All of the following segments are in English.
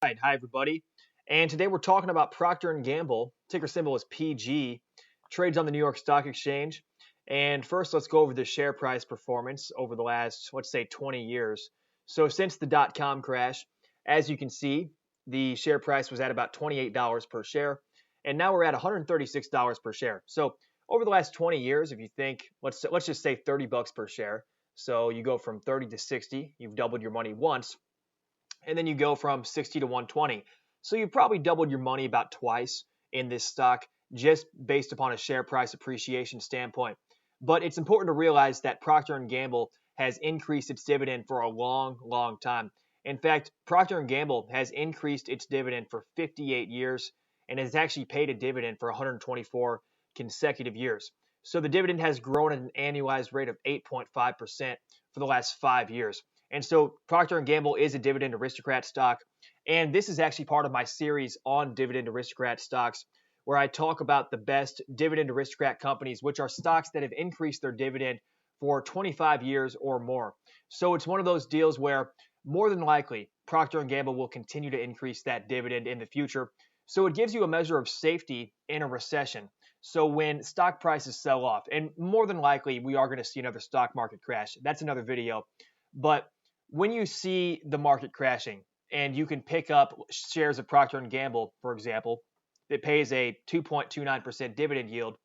Right, hi everybody. And today we're talking about Procter and Gamble. Ticker symbol is PG. Trades on the New York Stock Exchange. And first, let's go over the share price performance over the last, let's say, 20 years. So since the dot-com crash, as you can see, the share price was at about $28 per share, and now we're at $136 per share. So over the last 20 years, if you think, let's just say 30 bucks per share. So you go from 30 to 60, you've doubled your money once, and then you go from 60 to 120. So you probably doubled your money about twice in this stock just based upon a share price appreciation standpoint. But it's important to realize that Procter and Gamble has increased its dividend for a long, long time. In fact, Procter and Gamble has increased its dividend for 58 years and has actually paid a dividend for 124 consecutive years. So the dividend has grown at an annualized rate of 8.5% for the last 5 years. And so Procter and Gamble is a Dividend Aristocrat stock. And this is actually part of my series on Dividend Aristocrat stocks, where I talk about the best Dividend Aristocrat companies, which are stocks that have increased their dividend for 25 years or more. So it's one of those deals where more than likely Procter and Gamble will continue to increase that dividend in the future. So it gives you a measure of safety in a recession. So when stock prices sell off, and more than likely we are going to see another stock market crash. That's another video. But when you see the market crashing and you can pick up shares of Procter and Gamble, for example, that pays a 2.29% dividend yield,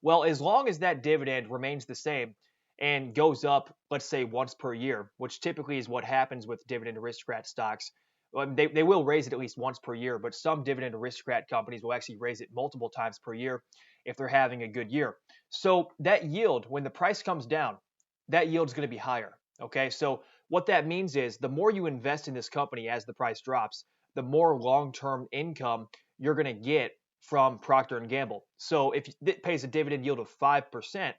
well, as long as that dividend remains the same and goes up, let's say once per year, which typically is what happens with Dividend Aristocrat stocks. They will raise it at least once per year, but some Dividend Aristocrat companies will actually raise it multiple times per year if they're having a good year. So that yield, when the price comes down, that yield is going to be higher. Okay, so what that means is the more you invest in this company as the price drops, the more long-term income you're going to get from Procter and Gamble. So if it pays a dividend yield of 5%,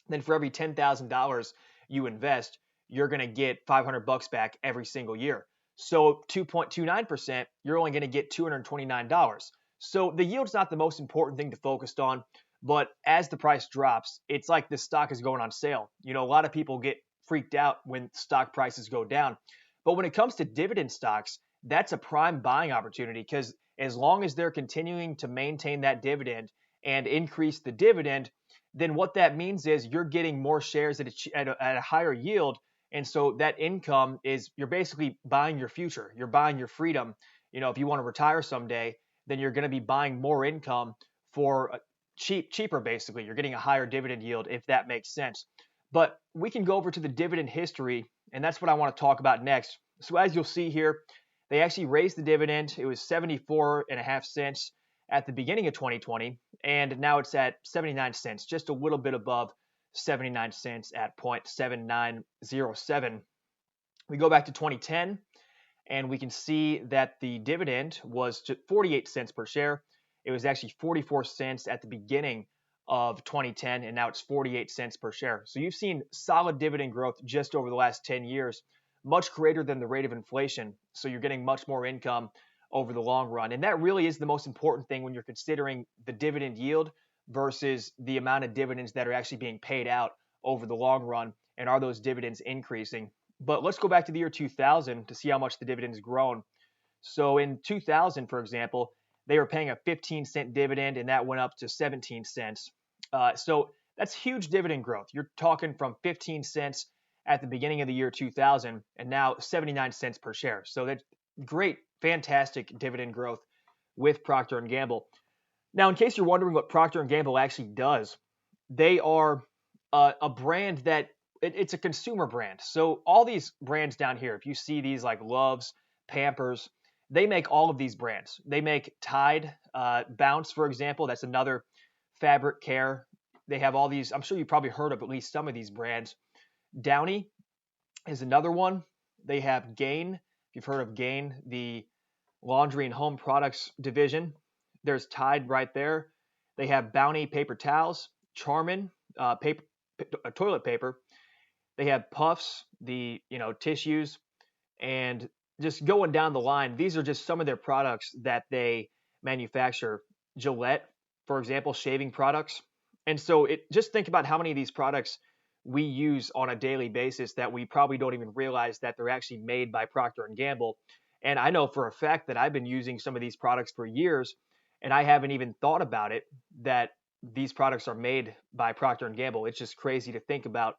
then for every $10,000 you invest, you're going to get 500 bucks back every single year. So 2.29%, you're only going to get $229. So the yield's not the most important thing to focus on, but as the price drops, it's like this stock is going on sale. You know, a lot of people get freaked out when stock prices go down. But when it comes to dividend stocks, that's a prime buying opportunity because as long as they're continuing to maintain that dividend and increase the dividend, then what that means is you're getting more shares at a higher yield. And so that income is you're basically buying your future. You're buying your freedom. You know, if you want to retire someday, then you're going to be buying more income for cheaper, basically. You're getting a higher dividend yield, if that makes sense. But we can go over to the dividend history, and that's what I want to talk about next. So as you'll see here, they actually raised the dividend. It was 74 and a half cents at the beginning of 2020, and now it's at 79 cents, just a little bit above 79 cents at 0.7907. We go back to 2010, and we can see that the dividend was 48 cents per share. It was actually 44 cents at the beginning of 2010, and now it's 48 cents per share. So you've seen solid dividend growth just over the last 10 years, much greater than the rate of inflation. So you're getting much more income over the long run. And that really is the most important thing when you're considering the dividend yield versus the amount of dividends that are actually being paid out over the long run. And are those dividends increasing? But let's go back to the year 2000 to see how much the dividend's grown. So in 2000, for example, they were paying a 15-cent dividend, and that went up to 17 cents. So that's huge dividend growth. You're talking from 15 cents at the beginning of the year 2000 and now 79 cents per share. So that's great, fantastic dividend growth with Procter and Gamble. Now, in case you're wondering what Procter and Gamble actually does, they are a brand that it's a consumer brand. So all these brands down here, if you see these like Love's, Pampers, they make all of these brands. They make Tide, Bounce, for example. That's another fabric care. They have all these. I'm sure you've probably heard of at least some of these brands. Downy is another one. They have Gain. If you've heard of Gain, the laundry and home products division. There's Tide right there. They have Bounty paper towels, Charmin toilet paper. They have Puffs, the tissues, and just going down the line. These are just some of their products that they manufacture. Gillette, for example, shaving products. And so just think about how many of these products we use on a daily basis that we probably don't even realize that they're actually made by Procter and Gamble. And I know for a fact that I've been using some of these products for years, and I haven't even thought about it that these products are made by Procter and Gamble. It's just crazy to think about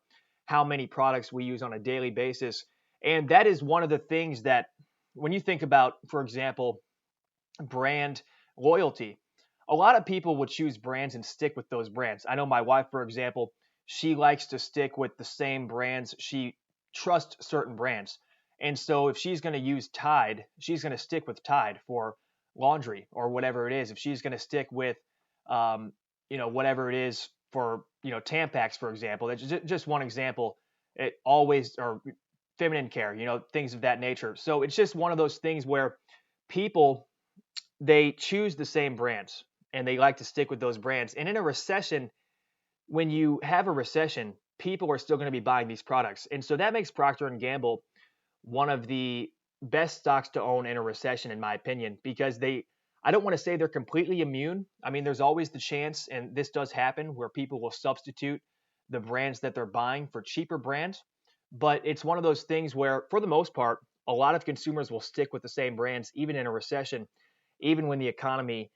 how many products we use on a daily basis. And that is one of the things that when you think about, for example, brand loyalty, a lot of people will choose brands and stick with those brands. I know my wife, for example, she likes to stick with the same brands. She trusts certain brands. And so if she's going to use Tide, she's going to stick with Tide for laundry or whatever it is. If she's going to stick with, whatever it is for, Tampax, for example, that's just one example. It always, or feminine care, things of that nature. So it's just one of those things where people, they choose the same brands and they like to stick with those brands. And in a recession, when you have a recession, people are still going to be buying these products. And so that makes Procter and Gamble one of the best stocks to own in a recession, in my opinion, because I don't want to say they're completely immune. I mean, there's always the chance, and this does happen, where people will substitute the brands that they're buying for cheaper brands. But it's one of those things where, for the most part, a lot of consumers will stick with the same brands, even in a recession, even when the economy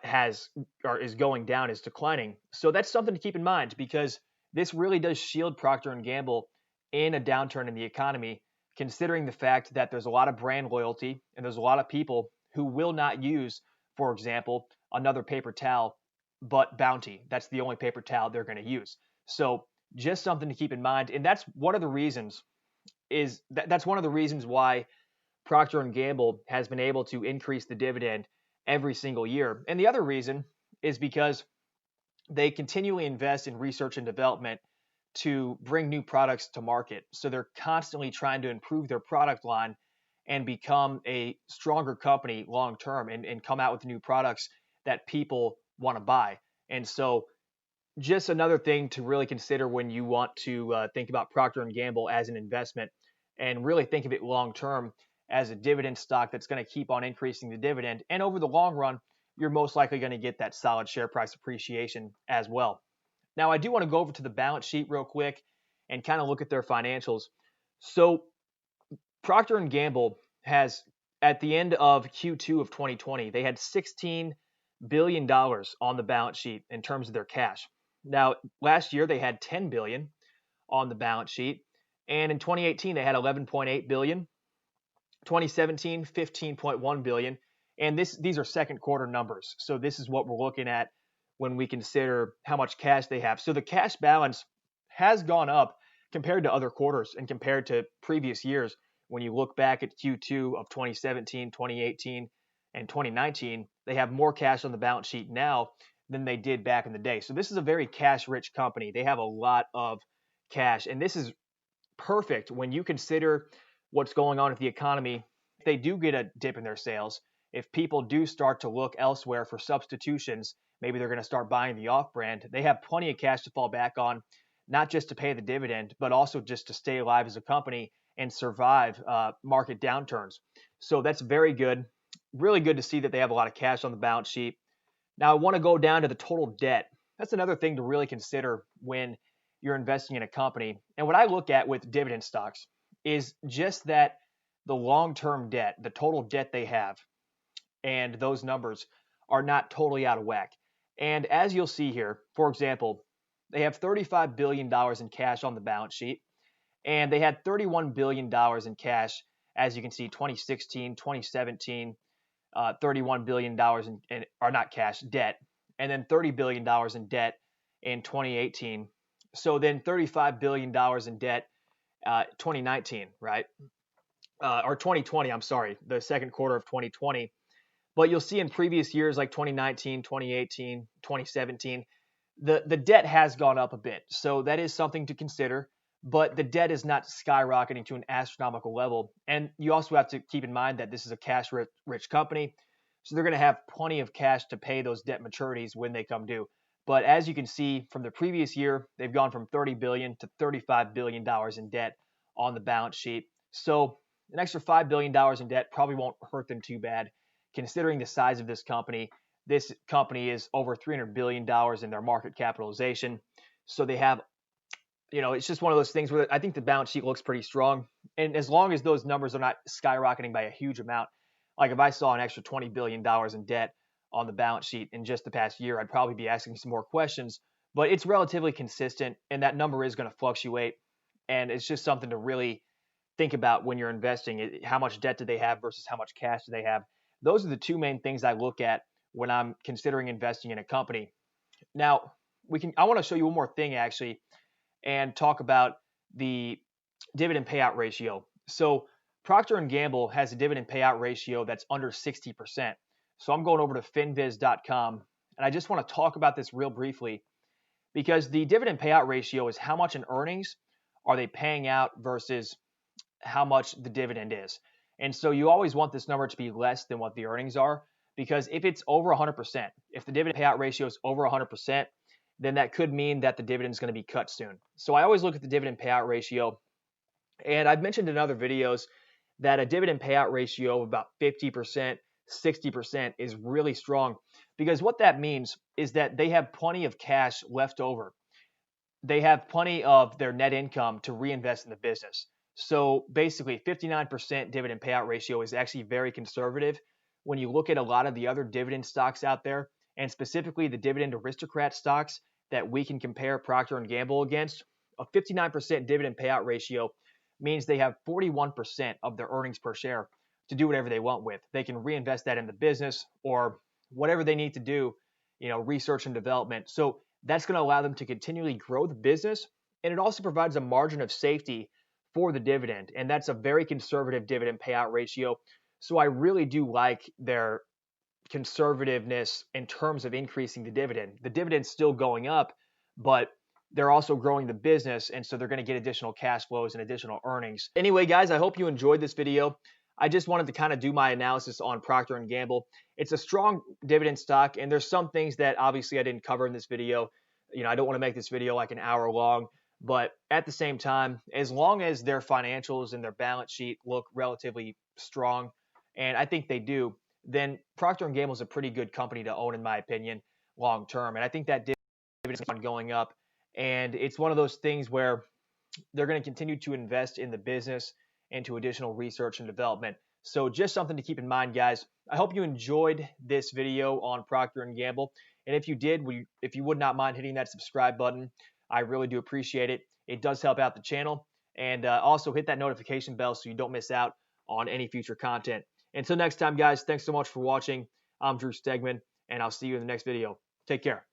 is going down, is declining. So that's something to keep in mind because this really does shield Procter and Gamble in a downturn in the economy, considering the fact that there's a lot of brand loyalty and there's a lot of people who will not use, for example, another paper towel but Bounty. That's the only paper towel they're going to use. So just something to keep in mind, and that's one of the reasons why Procter and Gamble has been able to increase the dividend every single year. And the other reason is because they continually invest in research and development to bring new products to market. So they're constantly trying to improve their product line and become a stronger company long term and come out with new products that people want to buy. And so just another thing to really consider when you want to think about Procter and Gamble as an investment and really think of it long term as a dividend stock that's going to keep on increasing the dividend. And over the long run, you're most likely going to get that solid share price appreciation as well. Now, I do want to go over to the balance sheet real quick and kind of look at their financials. So Procter and Gamble has, at the end of Q2 of 2020, they had $16 billion on the balance sheet in terms of their cash. Now, last year they had $10 billion on the balance sheet, and in 2018 they had $11.8 billion. 2017, $15.1 billion, and these are second quarter numbers. So this is what we're looking at when we consider how much cash they have. So the cash balance has gone up compared to other quarters and compared to previous years. When you look back at Q2 of 2017, 2018, and 2019, they have more cash on the balance sheet now than they did back in the day. So this is a very cash-rich company. They have a lot of cash, and this is perfect when you consider what's going on with the economy. If they do get a dip in their sales, if people do start to look elsewhere for substitutions, maybe they're going to start buying the off-brand, they have plenty of cash to fall back on, not just to pay the dividend, but also just to stay alive as a company and survive market downturns. So that's very good. Really good to see that they have a lot of cash on the balance sheet. Now, I want to go down to the total debt. That's another thing to really consider when you're investing in a company. And what I look at with dividend stocks is just that the long-term debt, the total debt they have, and those numbers are not totally out of whack. And as you'll see here, for example, they have $35 billion in cash on the balance sheet, and they had $31 billion in cash, as you can see, 2016, 2017, $31 billion are not cash, debt, and then $30 billion in debt in 2018. So then $35 billion in debt 2019, right? Or 2020, I'm sorry, the second quarter of 2020. But you'll see in previous years like 2019, 2018, 2017, the debt has gone up a bit. So that is something to consider, but the debt is not skyrocketing to an astronomical level. And you also have to keep in mind that this is a cash-rich company, so they're going to have plenty of cash to pay those debt maturities when they come due. But as you can see from the previous year, they've gone from $30 billion to $35 billion in debt on the balance sheet. So an extra $5 billion in debt probably won't hurt them too bad, considering the size of this company. This company is over $300 billion in their market capitalization. So they have it's just one of those things where I think the balance sheet looks pretty strong. And as long as those numbers are not skyrocketing by a huge amount, like if I saw an extra $20 billion in debt on the balance sheet in just the past year, I'd probably be asking some more questions. But it's relatively consistent, and that number is going to fluctuate. And it's just something to really think about when you're investing. How much debt do they have versus how much cash do they have? Those are the two main things I look at when I'm considering investing in a company. Now, I want to show you one more thing actually and talk about the dividend payout ratio. So Procter and Gamble has a dividend payout ratio that's under 60%. So I'm going over to finviz.com, and I just want to talk about this real briefly because the dividend payout ratio is how much in earnings are they paying out versus how much the dividend is. And so you always want this number to be less than what the earnings are, because if it's over 100%, if the dividend payout ratio is over 100%, then that could mean that the dividend is going to be cut soon. So I always look at the dividend payout ratio, and I've mentioned in other videos that a dividend payout ratio of about 50%, 60% is really strong, because what that means is that they have plenty of cash left over. They have plenty of their net income to reinvest in the business. So basically 59% dividend payout ratio is actually very conservative when you look at a lot of the other dividend stocks out there, and specifically the dividend aristocrat stocks that we can compare Procter and Gamble against. A 59% dividend payout ratio means they have 41% of their earnings per share to do whatever they want with. They can reinvest that in the business or whatever they need to do, research and development. So that's going to allow them to continually grow the business, and it also provides a margin of safety for the dividend, and that's a very conservative dividend payout ratio. So I really do like their conservativeness in terms of increasing the dividend. The dividend's still going up, but they're also growing the business, and so they're going to get additional cash flows and additional earnings. Anyway, guys, I hope you enjoyed this video. I just wanted to kind of do my analysis on Procter and Gamble. It's a strong dividend stock, and there's some things that obviously I didn't cover in this video. I don't want to make this video like an hour long, but at the same time, as long as their financials and their balance sheet look relatively strong, and I think they do, then Procter and Gamble is a pretty good company to own, in my opinion, long term. And I think that dividend is going up, and it's one of those things where they're going to continue to invest in the business and to additional research and development. So just something to keep in mind, guys. I hope you enjoyed this video on Procter and Gamble. And if you did, if you would not mind hitting that subscribe button, I really do appreciate it. It does help out the channel. And also hit that notification bell so you don't miss out on any future content. Until next time, guys, thanks so much for watching. I'm Drew Stegman, and I'll see you in the next video. Take care.